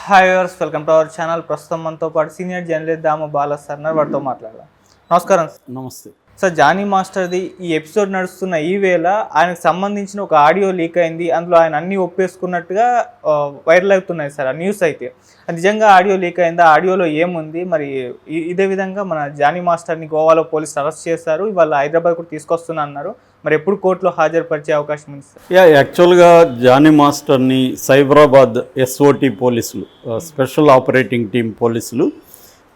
Hi viewers, welcome to our channel. ప్రస్తుతం మనతో పాటు సీనియర్ జర్నలిస్ట్ దాము బాలా సార్ వారితో మాట్లాడదాం. నమస్కారం. నమస్తే సార్, జానీ మాస్టర్ది ఈ ఎపిసోడ్ నడుస్తున్న ఈ వేళ ఆయనకు సంబంధించిన ఒక ఆడియో లీక్ అయింది. అందులో ఆయన అన్నీ ఒప్పేసుకున్నట్టుగా వైరల్ అవుతున్నాయి సార్ ఆ న్యూస్. అయితే నిజంగా ఆడియో లీక్ అయిందా? ఆడియోలో ఏముంది? మరి ఇదే విధంగా మన జానీ మాస్టర్ని గోవాలో పోలీసులు అరెస్ట్ చేశారు. ఇవాళ హైదరాబాద్ కూడా తీసుకొస్తున్నా అన్నారు. మరి ఎప్పుడు కోర్టులో హాజరుపరిచే అవకాశం ఉంది సార్? యాక్చువల్గా జానీ మాస్టర్ని సైబరాబాద్ ఎస్ఓటి పోలీసులు, స్పెషల్ ఆపరేటింగ్ టీం పోలీసులు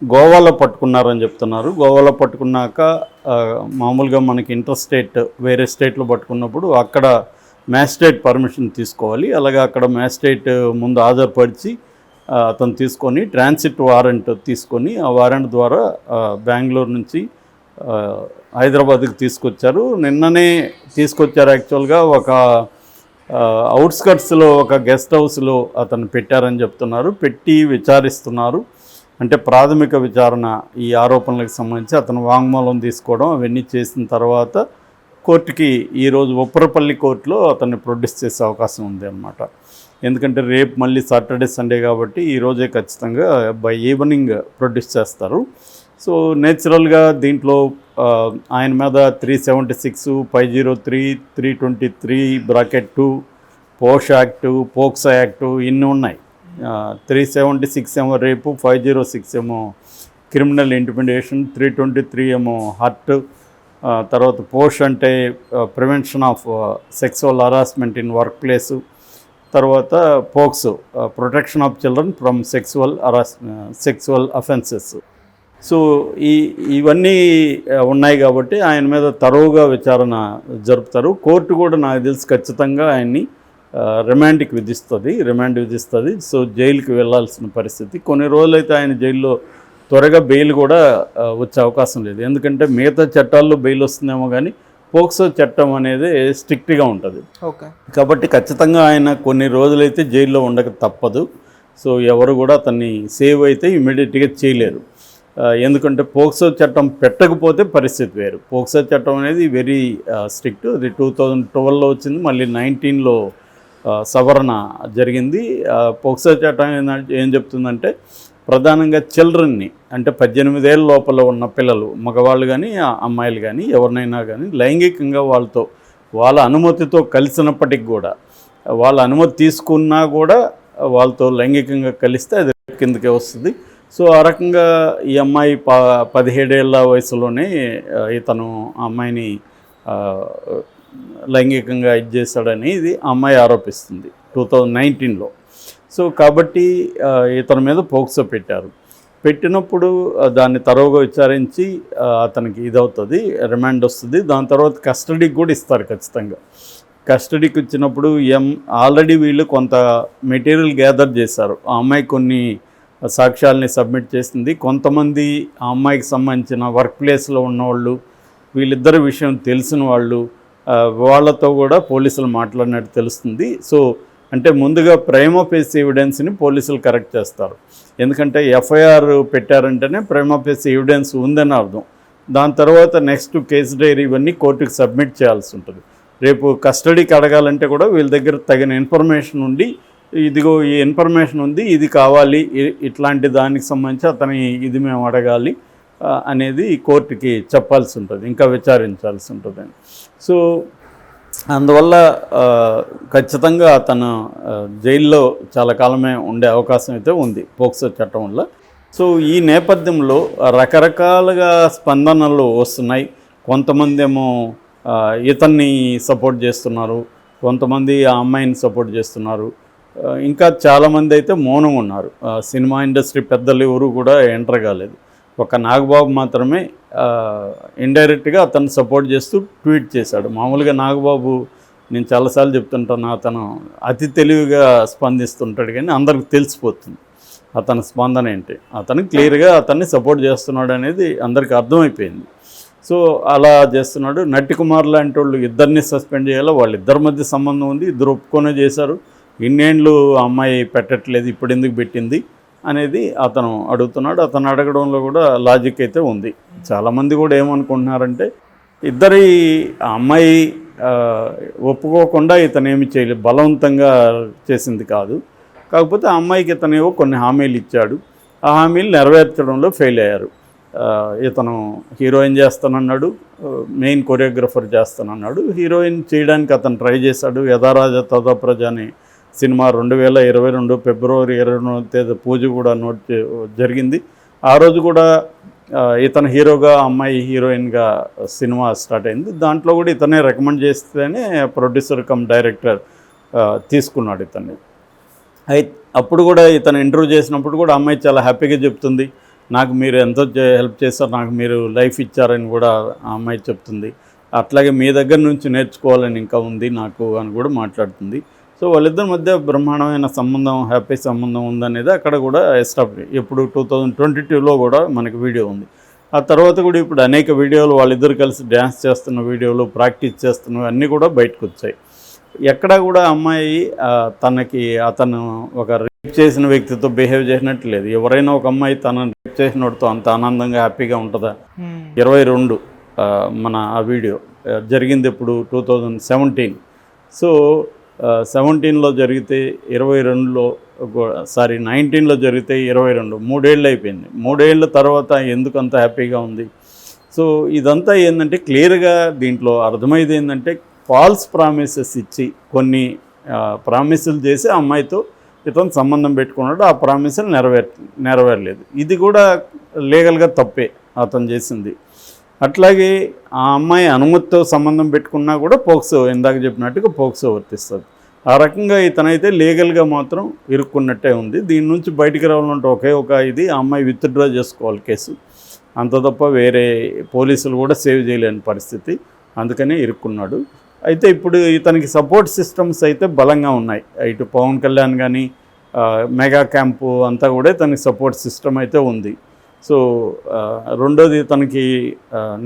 గోవాలో పట్టుకున్నారని చెప్తున్నారు. గోవాలో పట్టుకున్నాక మామూలుగా మనకి ఇంటర్ స్టేట్ వేరే స్టేట్లో పట్టుకున్నప్పుడు అక్కడ మ్యాజిస్ట్రేట్ పర్మిషన్ తీసుకోవాలి. అలాగే అక్కడ మ్యాజిస్ట్రేట్ ముందు హాజరుపరిచి అతను తీసుకొని ట్రాన్సిట్ వారెంట్ తీసుకొని ఆ వారెంట్ ద్వారా బెంగళూరు నుంచి హైదరాబాద్కి తీసుకొచ్చారు. నిన్ననే తీసుకొచ్చారు. యాక్చువల్గా ఒక అవుట్స్కట్స్లో ఒక గెస్ట్ హౌస్లో అతను పెట్టారని చెప్తున్నారు. పెట్టి విచారిస్తున్నారు. అంటే ప్రాథమిక విచారణ ఈ ఆరోపణలకు సంబంధించి అతను వాంగ్మూలం తీసుకోవడం అవన్నీ చేసిన తర్వాత కోర్టుకి ఈరోజు ఉప్పరపల్లి కోర్టులో అతన్ని ప్రొడ్యూస్ చేసే అవకాశం ఉంది అన్నమాట. ఎందుకంటే రేపు మళ్ళీ సాటర్డే సండే కాబట్టి ఈరోజే ఖచ్చితంగా బై ఈవినింగ్ ప్రొడ్యూస్ చేస్తారు. సో నేచురల్గా దీంట్లో ఆయన మీద 376, 503, 323, బ్రాకెట్ 2, పోష్ యాక్టు, పోక్సో యాక్టు ఇన్ని ఉన్నాయి. 376 ఏమో రేపు, 506 ఏమో క్రిమినల్ ఇంటిమిడేషన్, 323 ఏమో హర్ట్, తర్వాత పోష్ అంటే prevention of sexual harassment in workplace, తర్వాత POCSO protection of children from sexual offences. So ఇవన్నీ ఉన్నాయి కాబట్టి ఆయన మీద తరోగా విచారణ జరుపుతారు. కోర్టు కూడా నాకు తెలిసి ఖచ్చితంగా ఆయన్ని రిమాండ్ విధిస్తుంది. సో జైలుకి వెళ్ళాల్సిన పరిస్థితి. కొన్ని రోజులైతే ఆయన జైల్లో త్వరగా బెయిల్ కూడా వచ్చే అవకాశం లేదు. ఎందుకంటే మిగతా చట్టాల్లో బెయిల్ వస్తుందేమో కానీ పోక్సో చట్టం అనేది స్ట్రిక్ట్గా ఉంటుంది. ఓకే, కాబట్టి ఖచ్చితంగా ఆయన కొన్ని రోజులైతే జైల్లో ఉండక తప్పదు. సో ఎవరు కూడా అతన్ని సేవ్ అయితే ఇమీడియట్గా చేయలేరు. ఎందుకంటే పోక్సో చట్టం పెట్టకపోతే పరిస్థితి వేరు. పోక్సో చట్టం అనేది వెరీ స్ట్రిక్ట్. అది 2012లో వచ్చింది, మళ్ళీ 2019లో సవరణ జరిగింది. పోక్సో చట్టం ఏం చెప్తుందంటే ప్రధానంగా చిల్డ్రన్ని, అంటే 18 ఏళ్ళ లోపల ఉన్న పిల్లలు, మగవాళ్ళు కానీ అమ్మాయిలు కానీ ఎవరినైనా కానీ లైంగికంగా వాళ్ళ అనుమతితో కలిసినప్పటికి కూడా, వాళ్ళ అనుమతి తీసుకున్నా కూడా వాళ్ళతో లైంగికంగా కలిస్తే అది కిందకే వస్తుంది. సో ఆ రకంగా ఈ అమ్మాయి 17 ఏళ్ళ వయసులోనే ఇతను ఆ అమ్మాయిని లైంగికంగా చేశాడని ఇది అమ్మాయి ఆరోపిస్తుంది 2019లో. సో కాబట్టి ఇతని మీద పోక్సో పెట్టినప్పుడు దాన్ని తరోగా విచారించి అతనికి ఇదవుతుంది, రిమాండ్ వస్తుంది. దాని తర్వాత కస్టడీకి కూడా ఇస్తారు ఖచ్చితంగా. కస్టడీకి ఇచ్చినప్పుడు ఆల్రెడీ వీళ్ళు కొంత మెటీరియల్ గ్యాదర్ చేశారు. ఆ అమ్మాయి కొన్ని సాక్ష్యాలని సబ్మిట్ చేసింది. కొంతమంది ఆ అమ్మాయికి సంబంధించిన వర్క్ ప్లేస్లో ఉన్నవాళ్ళు, వీళ్ళిద్దరి విషయం తెలిసిన వాళ్ళు, వాళ్ళతో కూడా పోలీసులు మాట్లాడినట్టు తెలుస్తుంది. సో అంటే ముందుగా ప్రైమా ఫేసి ఎవిడెన్స్ని పోలీసులు కరెక్ట్ చేస్తారు. ఎందుకంటే ఎఫ్ఐఆర్ పెట్టారంటేనే ప్రైమా ఫేసి ఎవిడెన్స్ ఉందని అర్థం. దాని తర్వాత నెక్స్ట్ కేసు డైరీ ఇవన్నీ కోర్టుకు సబ్మిట్ చేయాల్సి ఉంటుంది. రేపు కస్టడీకి అడగాలంటే కూడా వీళ్ళ దగ్గర తగిన ఇన్ఫర్మేషన్ ఉండి, ఇదిగో ఈ ఇన్ఫర్మేషన్ ఉంది, ఇది కావాలి, ఇట్లాంటి దానికి సంబంధించి అతని ఇది మేము అడగాలి అనేది కోర్టుకి చెప్పాల్సి ఉంటుంది, ఇంకా విచారించాల్సి ఉంటుంది. సో అందువల్ల ఖచ్చితంగా అతను జైల్లో చాలా కాలమే ఉండే అవకాశం అయితే ఉంది పోక్సో చట్టం వల్ల. సో ఈ నేపథ్యంలో రకరకాలుగా స్పందనలు వస్తున్నాయి. కొంతమంది ఏమో ఇతన్ని సపోర్ట్ చేస్తున్నారు, కొంతమంది ఆ అమ్మాయిని సపోర్ట్ చేస్తున్నారు, ఇంకా చాలామంది అయితే మౌనం ఉన్నారు. సినిమా ఇండస్ట్రీ పెద్దలు ఎవరు కూడా ఎంటర్ కాలేదు. ఒక నాగబాబు మాత్రమే ఇండైరెక్ట్గా అతను సపోర్ట్ చేస్తూ ట్వీట్ చేశాడు. మామూలుగా నాగబాబు, నేను చాలాసార్లు చెప్తుంటాను, అతను అతి తెలివిగా స్పందిస్తుంటాడు కానీ అందరికి తెలిసిపోతుంది అతని స్పందన ఏంటి. అతను క్లియర్గా అతన్ని సపోర్ట్ చేస్తున్నాడు అనేది అందరికీ అర్థమైపోయింది. సో అలా చేస్తున్నాడు. నటి కుమార్ లాంటి వాళ్ళు ఇద్దరిని సస్పెండ్ చేయాలో, వాళ్ళిద్దరి మధ్య సంబంధం ఉంది, ఇద్దరు ఒప్పుకొనే చేశారు. ఇన్నేళ్ళు అమ్మాయి పెట్టట్లేదు, ఇప్పుడు ఎందుకు పెట్టింది అనేది అతను అడుగుతున్నాడు. అతను అడగడంలో కూడా లాజిక్ అయితే ఉంది. చాలామంది కూడా ఏమనుకుంటున్నారంటే ఇద్దరి అమ్మాయి ఒప్పుకోకుండా ఇతను ఏమి చేయలేదు, బలవంతంగా చేసింది కాదు, కాకపోతే ఆ అమ్మాయికి ఇతనేవో కొన్ని హామీలు ఇచ్చాడు, ఆ హామీలు నెరవేర్చడంలో ఫెయిల్ అయ్యారు. ఇతను హీరోయిన్ చేస్తానన్నాడు, మెయిన్ కొరియోగ్రఫర్ చేస్తానన్నాడు. హీరోయిన్ చేయడానికి అతను ట్రై చేశాడు. యథారాజ తథా ప్రజ అనే సినిమా 2022 ఫిబ్రవరి 22వ తేదీ పూజ కూడా జరిగింది. ఆ రోజు కూడా ఇతను హీరోగా, అమ్మాయి హీరోయిన్గా సినిమా స్టార్ట్ అయింది. దాంట్లో కూడా ఇతనే రికమెండ్ చేస్తేనే ప్రొడ్యూసర్ కమ్ డైరెక్టర్ తీసుకున్నాడు ఇతన్ని. అప్పుడు కూడా ఇతను ఇంటర్వ్యూ చేసినప్పుడు కూడా అమ్మాయి చాలా హ్యాపీగా చెప్తుంది, నాకు మీరు ఎంతో హెల్ప్ చేశారు, నాకు మీరు లైఫ్ ఇచ్చారని కూడా ఆ అమ్మాయి చెప్తుంది. అట్లాగే మీ దగ్గర నుంచి నేర్చుకోవాలని ఇంకా ఉంది నాకు అని కూడా మాట్లాడుతుంది. సో వాళ్ళిద్దరి మధ్య బ్రహ్మాండమైన సంబంధం, హ్యాపీ సంబంధం ఉందనేది అక్కడ కూడా ఎస్టాబ్లిష్. ఇప్పుడు 2022లో కూడా మనకి వీడియో ఉంది. ఆ తర్వాత కూడా ఇప్పుడు అనేక వీడియోలు వాళ్ళిద్దరు కలిసి డ్యాన్స్ చేస్తున్న వీడియోలు, ప్రాక్టీస్ చేస్తున్నవి అన్నీ కూడా బయటకు వచ్చాయి. ఎక్కడా కూడా అమ్మాయి అతను ఒక రేప్ చేసిన వ్యక్తితో బిహేవ్ చేసినట్టు లేదు. ఎవరైనా ఒక అమ్మాయి తనను రేప్ చేసినోడితో అంత ఆనందంగా హ్యాపీగా ఉంటుందా? 22 మన ఆ వీడియో జరిగింది ఇప్పుడు 2017. సో 17లో జరిగితే 22లో 19లో జరిగితే 22, 3 ఏళ్ళు అయిపోయింది. 3 ఏళ్ళ తర్వాత ఎందుకు అంత హ్యాపీగా ఉంది? సో ఇదంతా ఏంటంటే క్లియర్గా దీంట్లో అర్థమైంది ఏంటంటే ఫాల్స్ ప్రామిసెస్ ఇచ్చి కొన్ని ప్రామిసులు చేసి ఆ అమ్మాయితో ఇతను సంబంధం పెట్టుకున్నాడు. ఆ ప్రామిసులు నెరవేరలేదు. ఇది కూడా లీగల్గా తప్పే అతను చేసింది. అట్లాగే ఆ అమ్మాయి అనుమతితో సంబంధం పెట్టుకున్నా కూడా పోక్సో, ఇందాక చెప్పినట్టుగా పోక్సో వర్తిస్తుంది. ఆ రకంగా ఇతనైతే లీగల్గా మాత్రం ఇరుక్కున్నట్టే ఉంది. దీని నుంచి బయటికి రావాలంటే ఒకే ఒక ఇది, ఆ అమ్మాయి విత్డ్రా చేసుకోవాలి కేసు. అంత తప్ప వేరే పోలీసులు కూడా సేవ్ చేయలేని పరిస్థితి. అందుకనే ఇరుక్కున్నాడు. అయితే ఇప్పుడు ఇతనికి సపోర్ట్ సిస్టమ్స్ అయితే బలంగా ఉన్నాయి. ఇటు పవన్ కళ్యాణ్ కానీ మెగా క్యాంపు అంతా కూడా తనకి సపోర్ట్ సిస్టమ్ అయితే ఉంది. సో రెండోది తనకి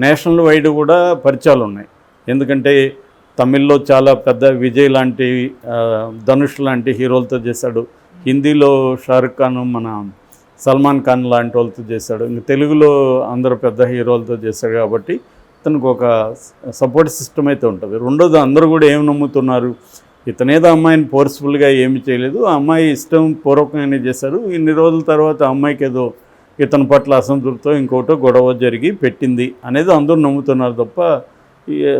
నేషనల్ వైడ్ కూడా పరిచయాలు ఉన్నాయి. ఎందుకంటే తమిళ్లో చాలా పెద్ద విజయ్ లాంటి, ధనుష్ లాంటి హీరోలతో చేశాడు. హిందీలో షారుఖ్ ఖాన్, మన సల్మాన్ ఖాన్ లాంటి వాళ్ళతో చేశాడు. ఇంక తెలుగులో అందరూ పెద్ద హీరోలతో చేశాడు. కాబట్టి తనకు ఒక సపోర్ట్ సిస్టమ్ అయితే ఉంటుంది. రెండోది అందరూ కూడా ఏం నమ్ముతున్నారు, ఇతనేదో అమ్మాయిని ఫోర్స్ఫుల్గా ఏమి చేయలేదు, ఆ అమ్మాయి ఇష్టం పూర్వకంగానే చేశారు. ఇన్ని రోజుల తర్వాత అమ్మాయికి ఏదో ఇతని పట్ల అసంతృప్తితో ఇంకోటో గొడవ జరిగి పెట్టింది అనేది అందరూ నమ్ముతున్నారు తప్ప,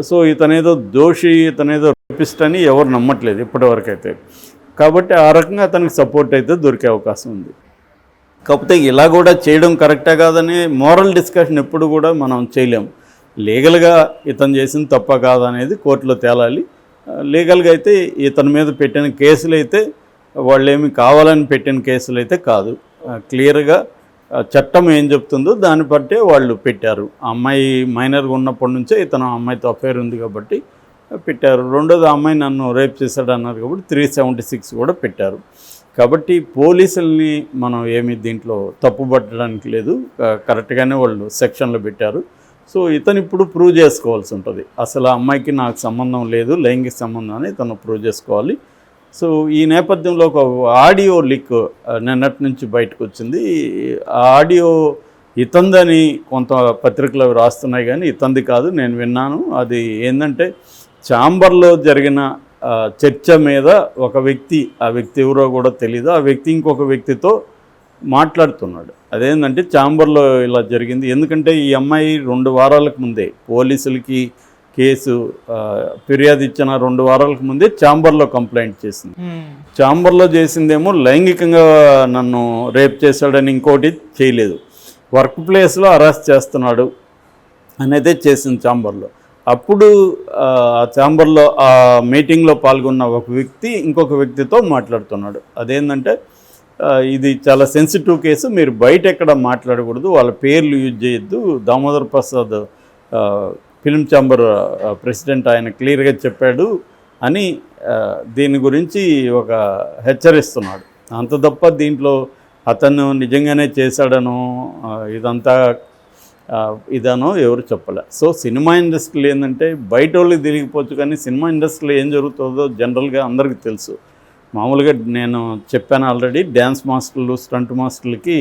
సో ఇతనేదో దోషి, ఇతనేదో రేపిస్ట్ అని ఎవరు నమ్మట్లేదు ఇప్పటివరకు అయితే. కాబట్టి ఆ రకంగా అతనికి సపోర్ట్ అయితే దొరికే అవకాశం ఉంది. కాకపోతే ఇలా కూడా చేయడం కరెక్టే కాదని మోరల్ డిస్కషన్ ఎప్పుడు కూడా మనం చేయలేము. లీగల్గా ఇతను చేసింది తప్ప కాదనేది కోర్టులో తేలాలి. లీగల్గా అయితే ఇతని మీద పెట్టిన కేసులు అయితే వాళ్ళు ఏమి కావాలని పెట్టిన కేసులు అయితే కాదు. క్లియర్గా చట్టం ఏం చెప్తుందో దాన్ని బట్టే వాళ్ళు పెట్టారు. ఆ అమ్మాయి మైనర్గా ఉన్నప్పటి నుంచే ఇతను అమ్మాయితో అఫైర్ ఉంది కాబట్టి పెట్టారు. రెండోది ఆ అమ్మాయి నన్ను రేప్ చేశాడు అన్నారు కాబట్టి 376 కూడా పెట్టారు. కాబట్టి పోలీసుల్ని మనం ఏమి దీంట్లో తప్పుపట్టడానికి లేదు. కరెక్ట్గానే వాళ్ళు సెక్షన్లో పెట్టారు. సో ఇతను ఇప్పుడు ప్రూవ్ చేసుకోవాల్సి ఉంటుంది. అసలు ఆ అమ్మాయికి నాకు సంబంధం లేదు, లైంగిక సంబంధం అని తను ప్రూవ్ చేసుకోవాలి. సో ఈ నేపథ్యంలో ఒక ఆడియో లీక్ నిన్నటి నుంచి బయటకు వచ్చింది. ఆ ఆడియో ఇతందని కొంత పత్రికలు రాస్తున్నాయి కానీ ఇతంది కాదు, నేను విన్నాను. అది ఏంటంటే ఛాంబర్లో జరిగిన చర్చ మీద ఒక వ్యక్తి, ఆ వ్యక్తి ఎవరో కూడా తెలీదు, ఆ వ్యక్తి ఇంకొక వ్యక్తితో మాట్లాడుతున్నాడు. అదేంటంటే ఛాంబర్లో ఇలా జరిగింది. ఎందుకంటే ఈ అమ్మాయి 2 వారాలకు ముందే పోలీసులకి కేసు ఫిర్యాదు ఇచ్చిన 2 వారాలకు ముందే ఛాంబర్లో కంప్లైంట్ చేసింది. ఛాంబర్లో చేసిందేమో లైంగికంగా నన్ను రేప్ చేశాడని, ఇంకోటి చేయలేదు, వర్క్ ప్లేస్లో అరెస్ట్ చేస్తున్నాడు అనేది చేసింది ఛాంబర్లో. అప్పుడు ఆ ఛాంబర్లో ఆ మీటింగ్లో పాల్గొన్న ఒక వ్యక్తి ఇంకొక వ్యక్తితో మాట్లాడుతున్నాడు. అదేంటంటే ఇది చాలా సెన్సిటివ్ కేసు, మీరు బయట ఎక్కడ మాట్లాడకూడదు, వాళ్ళ పేర్లు యూజ్ చేయొద్దు. Damodar Prasad film chamber president ఆయన క్లియర్గా చెప్పాడు అని దీని గురించి ఒక హెచ్చరిస్తున్నాడు. అంత తప్ప దీంట్లో అతను నిజంగానే చేశాడనో ఇదనో ఎవరు చెప్పలే. సో సినిమా ఇండస్ట్రీలో ఏంటంటే బయట వాళ్ళకి తెలియకపోవచ్చు కానీ సినిమా ఇండస్ట్రీలో ఏం జరుగుతుందో జనరల్గా అందరికీ తెలుసు. మామూలుగా నేను చెప్పాను ఆల్రెడీ, డ్యాన్స్ మాస్టర్లు, స్టంట్ మాస్టర్లకి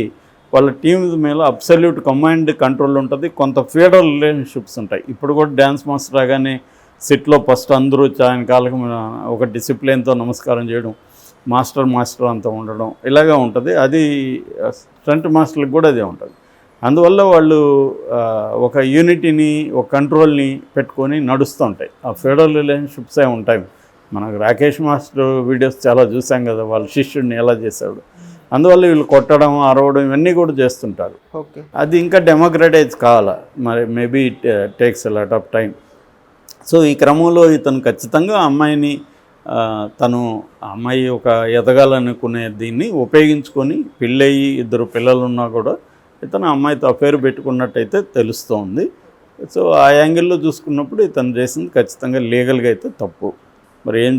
వాళ్ళ టీం మీద అబ్సల్యూట్ కమాండ్ కంట్రోల్ ఉంటుంది. కొంత ఫీడల్ రిలేషన్షిప్స్ ఉంటాయి. ఇప్పుడు కూడా డ్యాన్స్ మాస్టర్ రాగానే సెట్లో ఫస్ట్ అందరూ ఆయన కాళ్ళకు ఒక డిసిప్లిన్తో నమస్కారం చేయడం, మాస్టర్ అంతా ఉండడం ఇలాగా ఉంటుంది. అది స్టంట్ మాస్టర్లకు కూడా అదే ఉంటుంది. అందువల్ల వాళ్ళు ఒక యూనిటీని, ఒక కంట్రోల్ని పెట్టుకొని నడుస్తూ ఉంటాయి. ఆ ఫెడరల్ రిలేషన్షిప్సే ఉంటాయి. మనకు రాకేష్ మాస్టర్ వీడియోస్ చాలా చూసాం కదా, వాళ్ళ శిష్యుడిని ఎలా చేశాడు. అందువల్ల వీళ్ళు కొట్టడం, అరవడం ఇవన్నీ కూడా చేస్తుంటారు. ఓకే. అది ఇంకా డెమోక్రటైజ్ కావాలా, మరి maybe it takes a lot of time. So ఈ క్రమంలో ఇతను ఖచ్చితంగా అమ్మాయిని తను అమ్మాయి ఒక ఎదగాలనుకునే దీన్ని ఉపయోగించుకొని పెళ్ళయి 2 పిల్లలున్నా కూడా ఇతను అమ్మాయితో అఫేర్ పెట్టుకున్నట్టయితే తెలుస్తోంది. సో ఆ యాంగిల్లో చూసుకున్నప్పుడు ఇతను చేసింది ఖచ్చితంగా లీగల్గా అయితే తప్పు. మరి ఏం